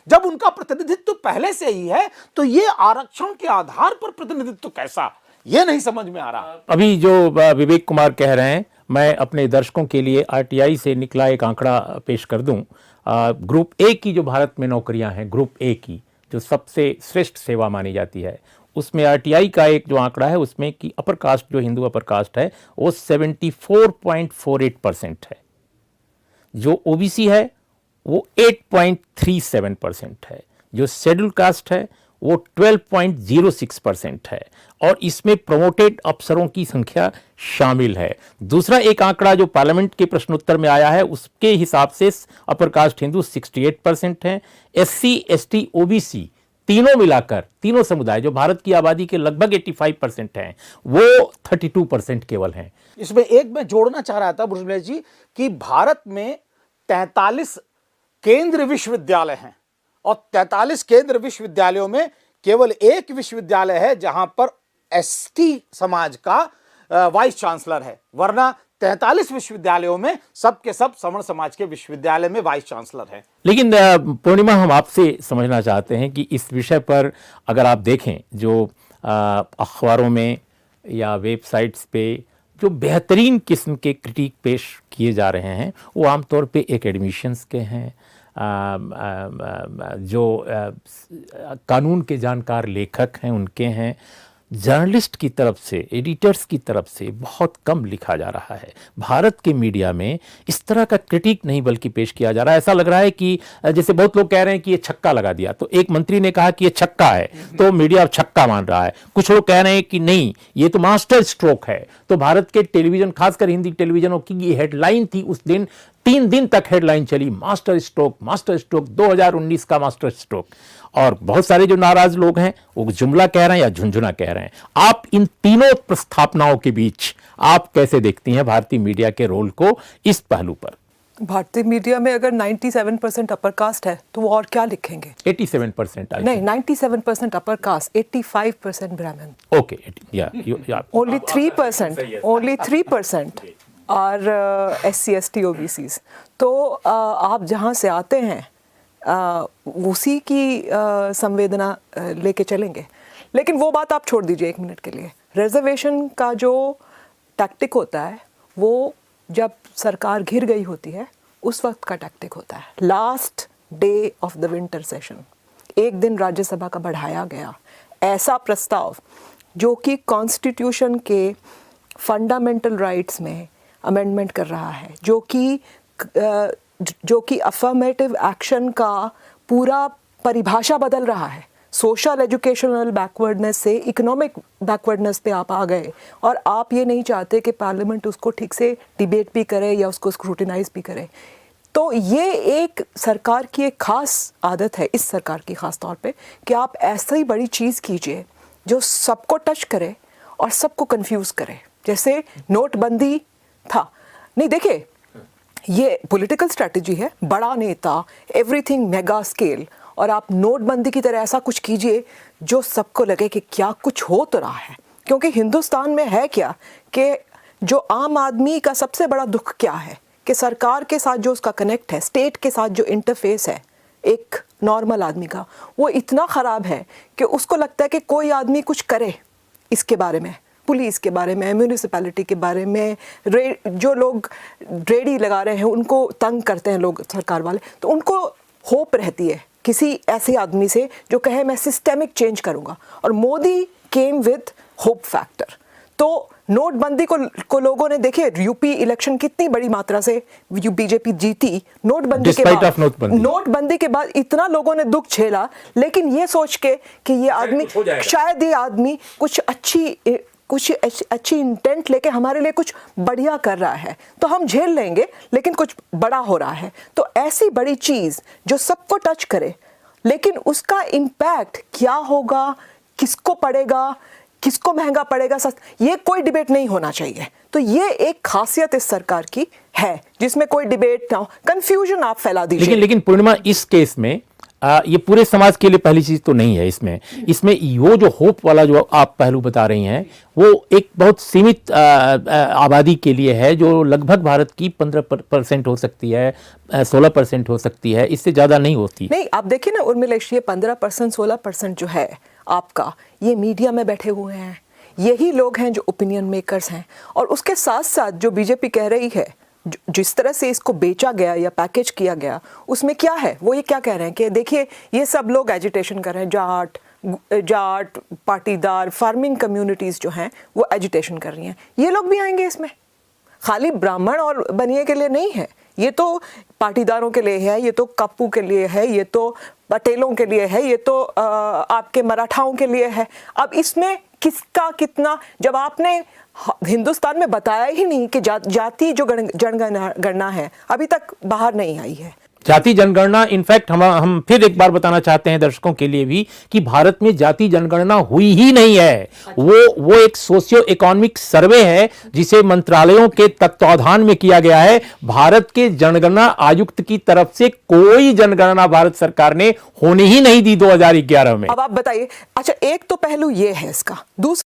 जब उनका प्रतिनिधित्व पहले से ही है तो ये आरक्षण के आधार पर प्रतिनिधित्व कैसा, ये नहीं समझ में आ रहा। अभी जो विवेक कुमार कह रहे हैं, मैं अपने दर्शकों के लिए आरटीआई से निकला एक आंकड़ा पेश कर दूं। ग्रुप ए की जो भारत में नौकरियां हैं, ग्रुप ए की जो सबसे श्रेष्ठ सेवा मानी जाती है, उसमें आरटीआई का एक जो आंकड़ा है उसमें कि अपर कास्ट, जो हिंदू अपर कास्ट है, वो 74.48% है। जो ओबीसी है वो 8.37% है। जो शेड्यूल कास्ट है वो 12.06% है। और इसमें प्रमोटेड अफसरों की संख्या शामिल है। दूसरा एक आंकड़ा जो पार्लियामेंट के प्रश्नोत्तर में आया है, उसके हिसाब से अपर कास्ट हिंदू 68% हैं। एससी, एसटी, ओबीसी तीनों मिलाकर, तीनों समुदाय जो भारत की आबादी के लगभग 85% हैं, वो 32% केवल हैं। इसमें एक मैं जोड़ना चाह रहा था ब्रजमोहन जी कि भारत में 43 केंद्र विश्वविद्यालय हैं और 43 केंद्र विश्वविद्यालयों में केवल एक विश्वविद्यालय है जहां पर एसटी समाज का वाइस चांसलर है, वरना 43 विश्वविद्यालयों में सबके सब सवर्ण समाज के विश्वविद्यालय में वाइस चांसलर है। लेकिन पूर्णिमा, हम आपसे समझना चाहते हैं कि इस विषय पर अगर आप देखें, जो अखबारों में या वेबसाइट्स पे जो बेहतरीन किस्म के क्रिटिक पेश किए जा रहे हैं, वो आमतौर पे एकेडमिशियंस के हैं, जो कानून के जानकार लेखक हैं उनके हैं। जर्नलिस्ट की तरफ से, एडिटर्स की तरफ से बहुत कम लिखा जा रहा है। भारत के मीडिया में इस तरह का क्रिटिक नहीं बल्कि पेश किया जा रहा है। ऐसा लग रहा है कि जैसे बहुत लोग कह रहे हैं कि ये छक्का लगा दिया, तो एक मंत्री ने कहा कि ये छक्का है तो मीडिया अब छक्का मान रहा है। कुछ लोग कह रहे हैं कि नहीं, ये तो मास्टर स्ट्रोक है। तो भारत के टेलीविजन, खासकर हिंदी टेलीविजनों की ये हेडलाइन थी उस दिन, 3 दिन तक हेडलाइन चली, मास्टर स्ट्रोक, मास्टर स्ट्रोक, 2019 का मास्टर स्ट्रोक। और बहुत सारे जो नाराज लोग हैं वो जुमला कह रहे हैं या झुंझुना कह रहे हैं। आप इन तीनों प्रस्थापनाओं के बीच आप कैसे देखती हैं भारतीय मीडिया के रोल को इस पहलू पर? भारतीय मीडिया में अगर 97% अपर कास्ट है तो वो और क्या लिखेंगे? 87% नहीं, 97% अपर कास्ट, 85% ब्राह्मण। ओके, ओनली 3% और SC, ST, OBCs। तो आप जहाँ से आते हैं उसी की संवेदना लेके चलेंगे। लेकिन वो बात आप छोड़ दीजिए 1 मिनट के लिए। रिजर्वेशन का जो टैक्टिक होता है वो जब सरकार घिर गई होती है उस वक्त का टैक्टिक होता है। Last day of the winter session, एक दिन राज्यसभा का बढ़ाया गया ऐसा प्रस्ताव जो कि कॉन्स्टिट्यूशन के फंडामेंटल राइट्स में अमेंडमेंट कर रहा है, जो कि अफर्मेटिव एक्शन का पूरा परिभाषा बदल रहा है। सोशल एजुकेशनल बैकवर्डनेस से इकोनॉमिक बैकवर्डनेस पे आप आ गए और आप ये नहीं चाहते कि पार्लियामेंट उसको ठीक से डिबेट भी करे या उसको स्क्रूटिनाइज भी करे। तो ये एक सरकार की एक खास आदत है, इस सरकार की खास तौर पे, कि आप ऐसी बड़ी चीज़ कीजिए जो सबको टच करे और सबको कंफ्यूज करे। जैसे नोटबंदी था, नहीं देखिए ये पॉलिटिकल स्ट्रैटेजी है, बड़ा नेता, एवरीथिंग मेगा स्केल, और आप नोटबंदी की तरह ऐसा कुछ कीजिए जो सबको लगे कि क्या कुछ हो तो रहा है। क्योंकि हिंदुस्तान में है क्या कि जो आम आदमी का सबसे बड़ा दुख क्या है कि सरकार के साथ जो उसका कनेक्ट है, स्टेट के साथ जो इंटरफेस है एक नॉर्मल आदमी का, वो इतना ख़राब है कि उसको लगता है कि कोई आदमी कुछ करे इसके बारे में, पुलिस के बारे में, म्यूनिसिपैलिटी के बारे में, जो लोग रेडी लगा रहे हैं उनको तंग करते हैं लोग, सरकार वाले, तो उनको होप रहती है किसी ऐसे आदमी से जो कहे मैं सिस्टेमिक चेंज करूंगा। और Modi came with hope factor. तो नोटबंदी को लोगों ने, देखिए यूपी इलेक्शन कितनी बड़ी मात्रा से बीजेपी जीती नोटबंदी के बाद। नोटबंदी के बाद इतना लोगों ने दुख झेला, लेकिन ये सोच के कि ये आदमी, शायद ये आदमी कुछ अच्छी इंटेंट लेके हमारे लिए कुछ बढ़िया कर रहा है तो हम झेल लेंगे, लेकिन कुछ बड़ा हो रहा है। तो ऐसी बड़ी चीज जो सबको टच करे, लेकिन उसका इम्पैक्ट क्या होगा, किसको पड़ेगा, किसको महंगा पड़ेगा, ये कोई डिबेट नहीं होना चाहिए। तो ये एक खासियत इस सरकार की है जिसमें कोई डिबेट ना हो, कंफ्यूजन आप फैला दीजिए। लेकिन पूर्णिमा, इस केस में ये पूरे समाज के लिए पहली चीज तो नहीं है। इसमें वो जो होप वाला जो आप पहलू बता रही हैं, वो एक बहुत सीमित आबादी के लिए है, जो लगभग भारत की 15% हो सकती है, 16% हो सकती है, इससे ज्यादा नहीं होती। नहीं, आप देखिए ना उर्मिलेश, ये 15% 16% जो है आपका, ये मीडिया में बैठे हुए हैं, यही लोग हैं जो ओपिनियन मेकर्स हैं। और उसके साथ साथ जो बीजेपी कह रही है, जिस तरह से इसको बेचा गया या पैकेज किया गया, उसमें क्या है, वो ये क्या कह रहे हैं कि देखिए ये सब लोग एजिटेशन कर रहे हैं, जाट पाटीदार फार्मिंग कम्युनिटीज़ जो हैं वो एजिटेशन कर रही हैं, ये लोग भी आएंगे इसमें। खाली ब्राह्मण और बनिए के लिए नहीं है, ये तो पाटीदारों के लिए है, ये तो कप्पू के लिए है, ये तो पटेलों के लिए है, ये तो आपके मराठाओं के लिए है। अब इसमें किसका कितना, जब आपने हिंदुस्तान में बताया ही नहीं कि जाति जो जनगणना है अभी तक बाहर नहीं आई है। जाति जनगणना, इनफैक्ट हम फिर एक बार बताना चाहते हैं दर्शकों के लिए भी कि भारत में जाति जनगणना हुई ही नहीं है। वो एक सोशियो इकोनॉमिक सर्वे है जिसे मंत्रालयों के तत्वाधान में किया गया है। भारत के जनगणना आयुक्त की तरफ से कोई जनगणना भारत सरकार ने होने ही नहीं दी 2011 में। अब आप बताइए, अच्छा एक तो पहलू ये है इसका, दूसरा